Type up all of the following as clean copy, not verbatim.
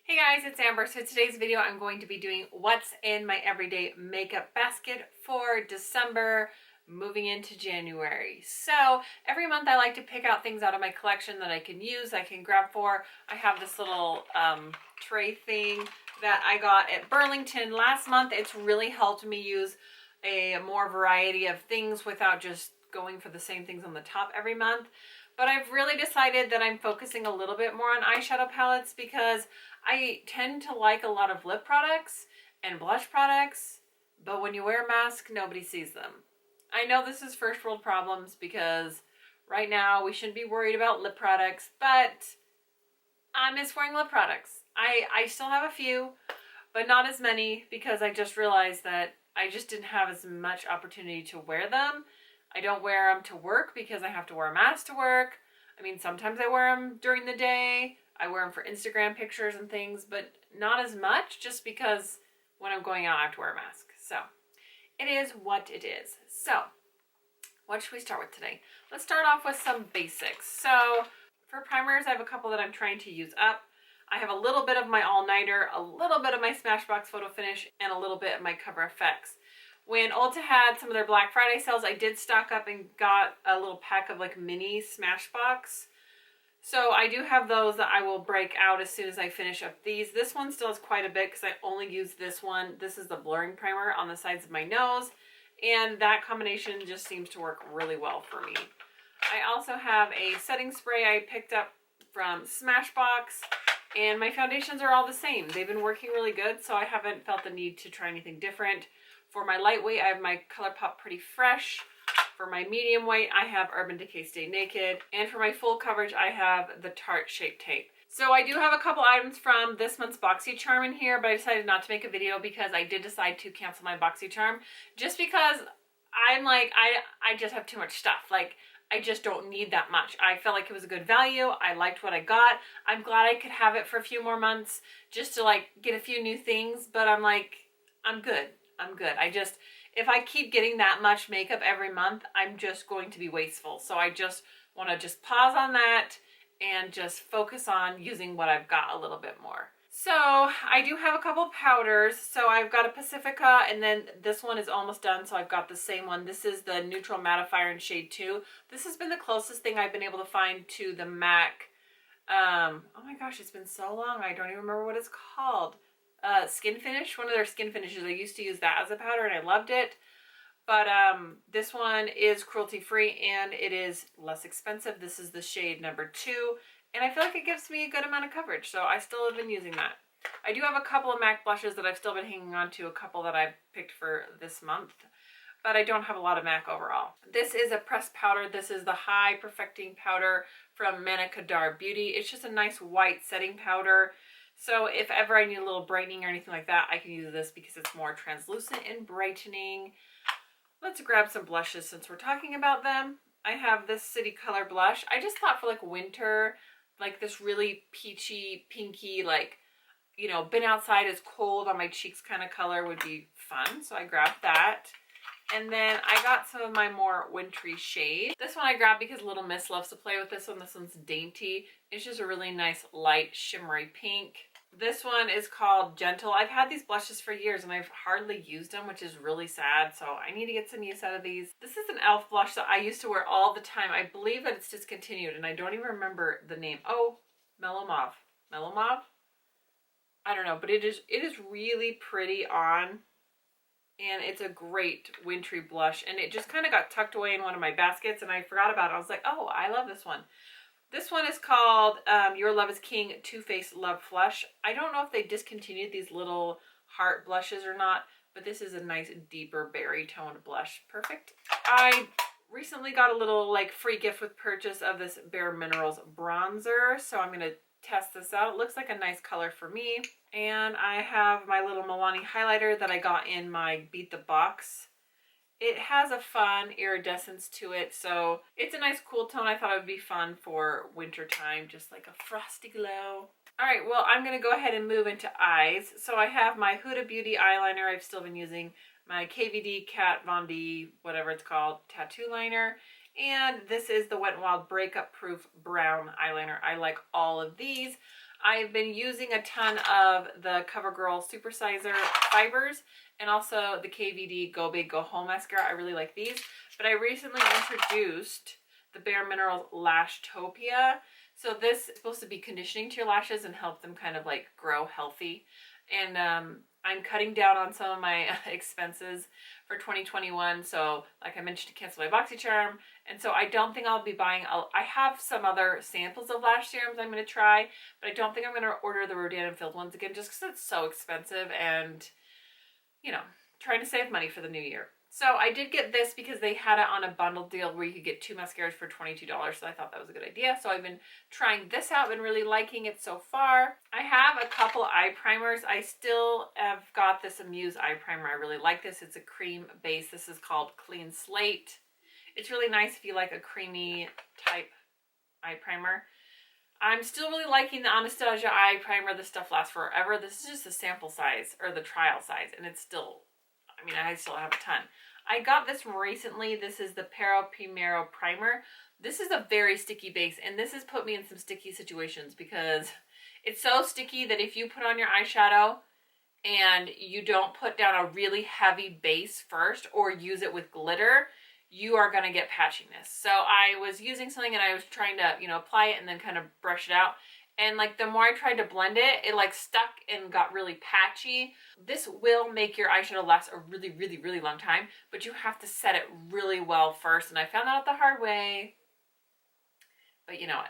Hey guys, it's Amber. So today's video I'm going to be doing what's in my everyday makeup basket for December moving into January. So every month I like to pick out things out of my collection that I can use, I can grab for. I have this little tray thing that I got at Burlington last month. It's really helped me use a more variety of things without just going for the same things on the top every month. But I've really decided that I'm focusing a little bit more on eyeshadow palettes because I tend to like a lot of lip products and blush products, but when you wear a mask, nobody sees them. I know this is first world problems because right now we shouldn't be worried about lip products, but I miss wearing lip products. I still have a few, but not as many because I just realized that I just didn't have as much opportunity to wear them. I don't wear them to work because I have to wear a mask to work. I mean, sometimes I wear them during the day. I wear them for Instagram pictures and things, but not as much just because when I'm going out I have to wear a mask. So it is what it is. So what should we start with today? Let's start off with some basics. So for primers, I have a couple that I'm trying to use up. I have a little bit of my all-nighter, a little bit of my Smashbox Photo Finish, and a little bit of my Cover FX. When Ulta had some of their Black Friday sales, I did stock up and got a little pack of like mini Smashbox. So I do have those that I will break out as soon as I finish up these. This one still has quite a bit because I only use this one. This is the blurring primer on the sides of my nose, and that combination just seems to work really well for me. I also have a setting spray I picked up from Smashbox, and my foundations are all the same. They've been working really good, so I haven't felt the need to try anything different. For my lightweight, I have my ColourPop Pretty Fresh. For my medium weight, I have Urban Decay Stay Naked. And for my full coverage, I have the Tarte Shape Tape. So I do have a couple items from this month's BoxyCharm in here, but I decided not to make a video because I did decide to cancel my BoxyCharm just because I'm like, I just have too much stuff. Like, I just don't need that much. I felt like it was a good value. I liked what I got. I'm glad I could have it for a few more months just to like get a few new things, but I'm like, I'm good. I'm good. If I keep getting that much makeup every month, I'm just going to be wasteful. So I just want to just pause on that and just focus on using what I've got a little bit more. So I do have a couple powders. So I've got a Pacifica, and then this one is almost done. So I've got the same one. This is the Neutral Mattifier in shade 2. This has been the closest thing I've been able to find to the MAC. Oh my gosh, it's been so long. I don't even remember what it's called. Skin Finish, one of their skin finishes. I used to use that as a powder and I loved it, but this one is cruelty free and it is less expensive. This is the shade number 2, and I feel like it gives me a good amount of coverage, so I still have been using that. I do have a couple of MAC blushes that I've still been hanging on to, a couple that I've picked for this month, but I don't have a lot of MAC overall. This is a pressed powder. This is the High Perfecting Powder from Manna Kadar Beauty. It's just a nice white setting powder. So if ever I need a little brightening or anything like that, I can use this because it's more translucent and brightening. Let's grab some blushes since we're talking about them. I have this City Color blush. I just thought for like winter, like this really peachy, pinky, like, you know, been outside, is cold on my cheeks kind of color would be fun. So I grabbed that. And then I got some of my more wintry shades. This one I grabbed because Little Miss loves to play with this one. This one's Dainty. It's just a really nice light shimmery pink. This one is called Gentle. I've had these blushes for years and I've hardly used them, which is really sad. So I need to get some use out of these. This is an e.l.f. blush that I used to wear all the time. I believe that it's discontinued and I don't even remember the name. Oh, Mellow Mauve. Mellow Mauve? I don't know, but it is really pretty on. And it's a great wintry blush, and it just kind of got tucked away in one of my baskets and I forgot about it. I was like, oh, I love this one. This one is called Your Love is King Too Faced Love Flush. I don't know if they discontinued these little heart blushes or not, but this is a nice deeper berry toned blush. Perfect. I recently got a little like free gift with purchase of this Bare Minerals bronzer, so I'm going to test this out. It looks like a nice color for me. And I have my little Milani highlighter that I got in my Beat the Box. It has a fun iridescence to it, so it's a nice cool tone. I thought it would be fun for winter time, just like a frosty glow. All right, well, I'm going to go ahead and move into eyes. So I have my Huda Beauty eyeliner I've still been using, my KVD Kat Von D, whatever it's called, tattoo liner. And this is the Wet n Wild Breakup Proof Brown eyeliner. I like all of these. I've been using a ton of the CoverGirl Supersizer fibers and also the KVD Go Big Go Home mascara. I really like these, but I recently introduced the Bare Minerals Lashtopia. So this is supposed to be conditioning to your lashes and help them kind of like grow healthy. And I'm cutting down on some of my expenses for 2021. So like I mentioned, to cancel my BoxyCharm. And so I don't think I'll be buying, I have some other samples of lash serums I'm going to try, but I don't think I'm going to order the Rodan and Filled ones again just because it's so expensive and, you know, trying to save money for the new year. So I did get this because they had it on a bundle deal where you could get 2 mascaras for $22. So I thought that was a good idea. So I've been trying this out, been really liking it so far. I have a couple eye primers. I still have got this Amuse eye primer. I really like this. It's a cream base. This is called Clean Slate. It's really nice if you like a creamy type eye primer. I'm still really liking the Anastasia eye primer. This stuff lasts forever. This is just the sample size or the trial size, and it's still, I mean, I still have a ton. I got this recently. This is the Pero Primero primer. This is a very sticky base, and this has put me in some sticky situations because it's so sticky that if you put on your eyeshadow and you don't put down a really heavy base first or use it with glitter, you are going to get patchiness. So I was using something and I was trying to, you know, apply it and then kind of brush it out. And like the more I tried to blend it, it like stuck and got really patchy. This will make your eyeshadow last a really, really, really long time, but you have to set it really well first. And I found that out the hard way. But you know,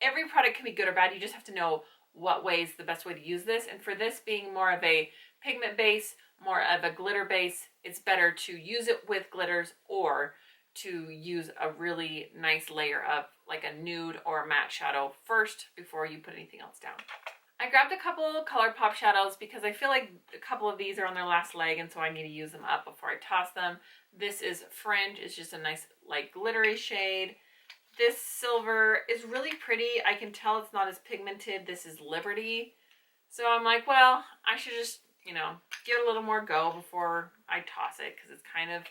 every product can be good or bad. You just have to know what way is the best way to use this. And for this being more of a pigment base, more of a glitter base, it's better to use it with glitters or to use a really nice layer of like a nude or a matte shadow first before you put anything else down. I grabbed a couple ColourPop shadows because I feel like a couple of these are on their last leg and so I need to use them up before I toss them. This is Fringe. It's just a nice like glittery shade. This silver is really pretty. I can tell it's not as pigmented. This is Liberty. So I'm like, well, I should just, you know, give it a little more go before I toss it because it's kind of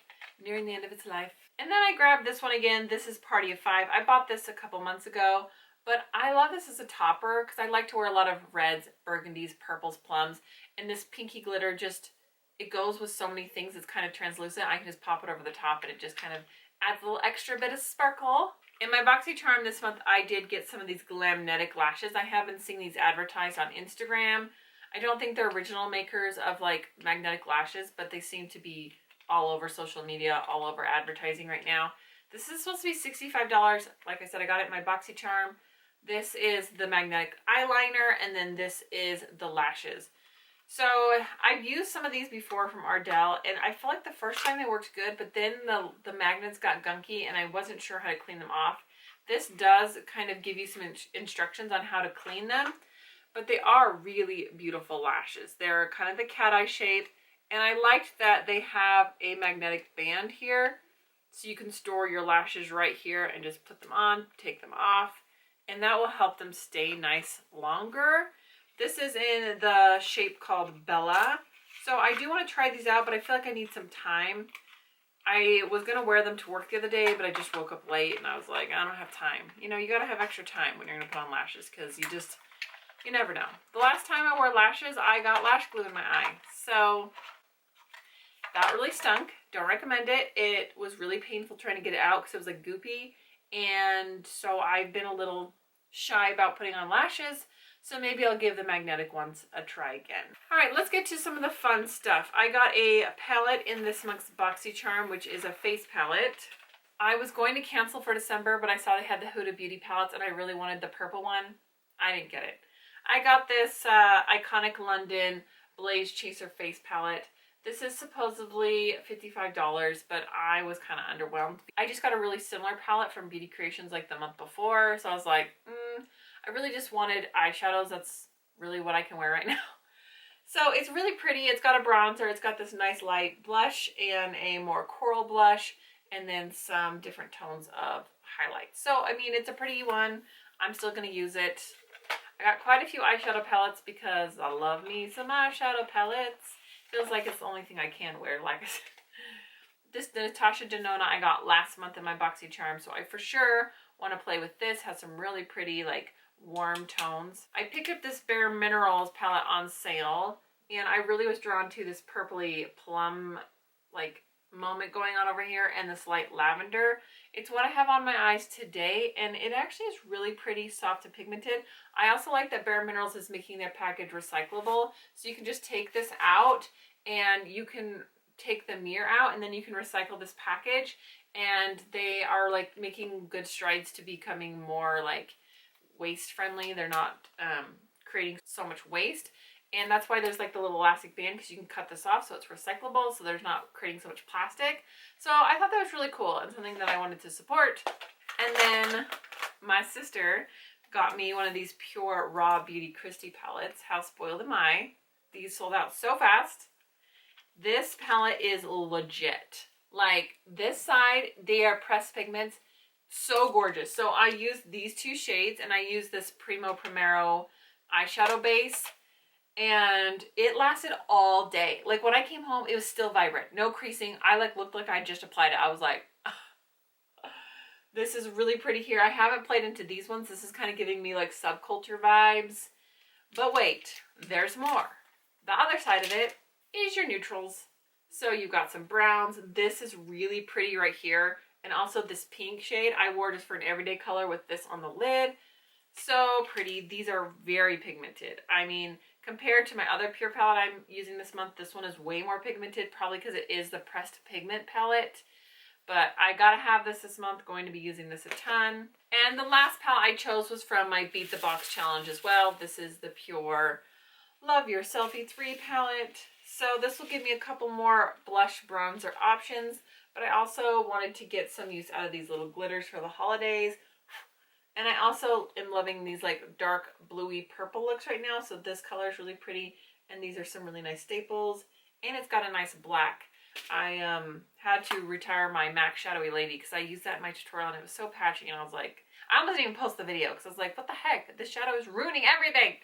nearing the end of its life. And then I grabbed this one again. This is Party of Five. I bought this a couple months ago, but I love this as a topper because I like to wear a lot of reds, burgundies, purples, plums, and this pinky glitter just, it goes with so many things. It's kind of translucent. I can just pop it over the top and it just kind of adds a little extra bit of sparkle. In my BoxyCharm this month, I did get some of these Glamnetic lashes. I have been seeing these advertised on Instagram. I don't think they're original makers of like magnetic lashes, but they seem to be all over social media, all over advertising right now. This is supposed to be $65. Like I said, I got it in my BoxyCharm. This is the magnetic eyeliner, and then this is the lashes. So I've used some of these before from Ardell, and I feel like the first time they worked good, but then the magnets got gunky, and I wasn't sure how to clean them off. This does kind of give you some instructions on how to clean them, but they are really beautiful lashes. They're kind of the cat eye shape. And I liked that they have a magnetic band here. So you can store your lashes right here and just put them on, take them off. And that will help them stay nice longer. This is in the shape called Bella. So I do want to try these out, but I feel like I need some time. I was going to wear them to work the other day, but I just woke up late and I was like, I don't have time. You know, you got to have extra time when you're going to put on lashes because you never know. The last time I wore lashes, I got lash glue in my eye. So that really stunk. Don't recommend it. It was really painful trying to get it out because it was like goopy. And so I've been a little shy about putting on lashes. So maybe I'll give the magnetic ones a try again. All right, let's get to some of the fun stuff. I got a palette in this month's BoxyCharm, which is a face palette. I was going to cancel for December, but I saw they had the Huda Beauty palettes and I really wanted the purple one. I didn't get it. I got this Iconic London Blaze Chaser face palette. This is supposedly $55, but I was kind of underwhelmed. I just got a really similar palette from Beauty Creations like the month before, so I was like, I really just wanted eyeshadows. That's really what I can wear right now. So it's really pretty. It's got a bronzer. It's got this nice light blush and a more coral blush, and then some different tones of highlights. So, I mean, it's a pretty one. I'm still going to use it. I got quite a few eyeshadow palettes because I love me some eyeshadow palettes. Feels like it's the only thing I can wear, like I said. This Natasha Denona I got last month in my BoxyCharm, so I for sure want to play with this. Has some really pretty like warm tones. I picked up this Bare Minerals palette on sale, and I really was drawn to this purpley plum like moment going on over here and this light lavender. It's what I have on my eyes today, and it actually is really pretty soft and pigmented. I also like that Bare Minerals is making their package recyclable, so you can just take this out and you can take the mirror out and then you can recycle this package, and they are like making good strides to becoming more like waste friendly. They're not creating so much waste, and that's why there's like the little elastic band, because you can cut this off so it's recyclable, so there's not creating so much plastic. So I thought that was really cool and something that I wanted to support. And then my sister got me one of these Pure Raw Beauty Kristi palettes. How spoiled am I? These sold out so fast. This palette is legit. Like this side, they are pressed pigments. So gorgeous. So I used these two shades, and I used this Primo Primero eyeshadow base, and it lasted all day. Like when I came home, it was still vibrant, no creasing. I like looked like I just applied it. I was like, this is really pretty here. I haven't played into these ones. This is kind of giving me like Subculture vibes. But wait, there's more. The other side of it is your neutrals. So you've got some browns. This is really pretty right here. And also this pink shade I wore just for an everyday color with this on the lid. So pretty. These are very pigmented. I mean, compared to my other Pure palette I'm using this month, this one is way more pigmented, probably because it is the pressed pigment palette. But I gotta have this month, going to be using this a ton. And the last palette I chose was from my Beat the Box challenge as well. This is the Pure Love Your Selfie 3 palette. So this will give me a couple more blush bronzer options, but I also wanted to get some use out of these little glitters for the holidays. And I also am loving these like dark bluey purple looks right now. So this color is really pretty, and these are some really nice staples, and it's got a nice black. I had to retire my MAC Shadowy Lady because I used that in my tutorial and it was so patchy, and I was like, I almost didn't even post the video because I was like, what the heck? This shadow is ruining everything.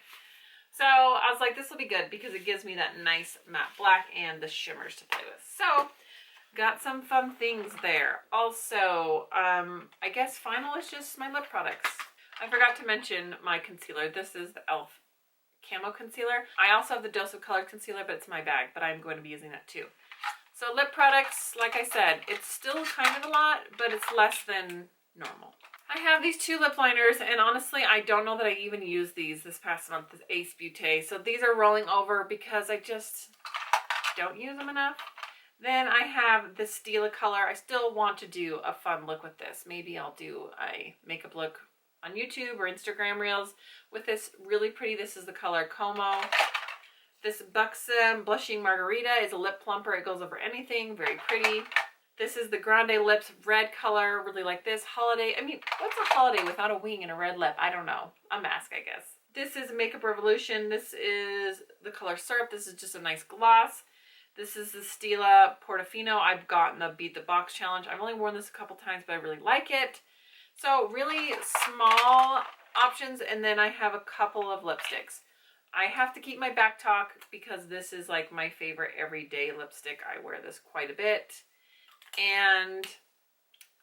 So I was like, this will be good because it gives me that nice matte black and the shimmers to play with. So got some fun things there. Also, I guess final is just my lip products. I forgot to mention my concealer. This is the e.l.f. Camo Concealer. I also have the Dose of Color Concealer, but it's my bag, but I'm going to be using that too. So lip products, like I said, it's still kind of a lot, but it's less than normal. I have these two lip liners, and honestly, I don't know that I even used these this past month, this Ace Beauté. So these are rolling over because I just don't use them enough. Then I have this Stila color. I still want to do a fun look with this. Maybe I'll do a makeup look on YouTube or Instagram Reels with this really pretty. This is the color Como. This Buxom Blushing Margarita is a lip plumper. It goes over anything. Very pretty. This is the Grande Lips red color. Really like this. Holiday. I mean, what's a holiday without a wing and a red lip? I don't know. A mask, I guess. This is Makeup Revolution. This is the color Syrup. This is just a nice gloss. This is the Stila Portofino. I've gotten the Beat the Box challenge. I've only worn this a couple times, but I really like it. So really small options, and then I have a couple of lipsticks. I have to keep my back talk because this is like my favorite everyday lipstick. I wear this quite a bit. And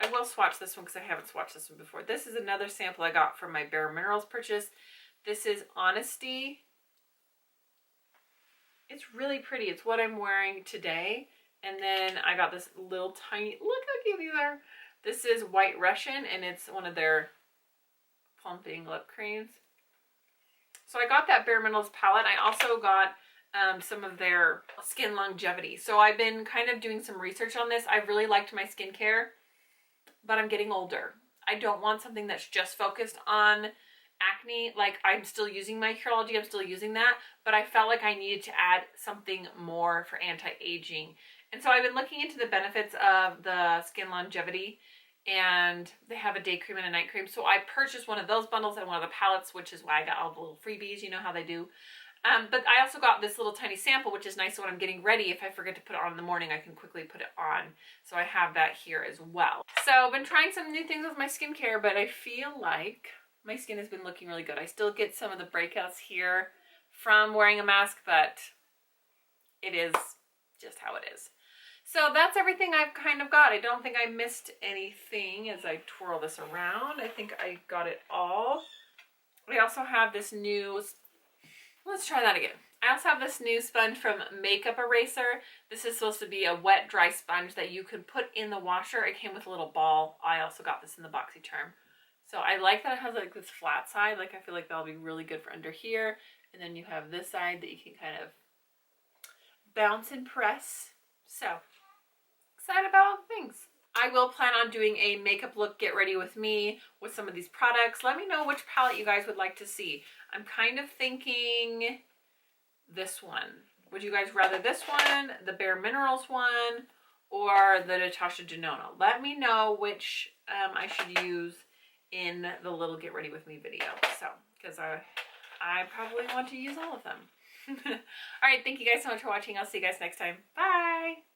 I will swatch this one because I haven't swatched this one before. This is another sample I got from my Bare Minerals purchase. This is Honesty. It's really pretty. It's what I'm wearing today. And then I got this little tiny, look how cute these are. This is White Russian, and it's one of their plumping lip creams. So I got that Bare Minerals palette. I also got some of their Skin Longevity. So I've been kind of doing some research on this. I really liked my skincare, but I'm getting older. I don't want something that's just focused on acne. Like, I'm still using my Curology, I'm still using that, but I felt like I needed to add something more for anti-aging. And so I've been looking into the benefits of the Skin Longevity, and they have a day cream and a night cream. So I purchased one of those bundles and one of the palettes, which is why I got all the little freebies. You know how they do. But I also got this little tiny sample, which is nice. So when I'm getting ready, if I forget to put it on in the morning, I can quickly put it on. So I have that here as well. So I've been trying some new things with my skincare, but I feel like my skin has been looking really good. I still get some of the breakouts here from wearing a mask, but it is just how it is. So that's everything I've kind of got. I don't think I missed anything as I twirl this around. I think I got it all. I also have this new, let's try that again. I also have this new sponge from Makeup Eraser. This is supposed to be a wet, dry sponge that you can put in the washer. It came with a little ball. I also got this in the BoxyCharm. So I like that it has like this flat side. Like I feel like that'll be really good for under here. And then you have this side that you can kind of bounce and press. So excited about all the things. I will plan on doing a makeup look get ready with me with some of these products. Let me know which palette you guys would like to see. I'm kind of thinking this one. Would you guys rather this one, the Bare Minerals one, or the Natasha Denona? Let me know which I should use in the little get ready with me video. So, because I probably want to use all of them. All right, thank you guys so much for watching. I'll see you guys next time. Bye.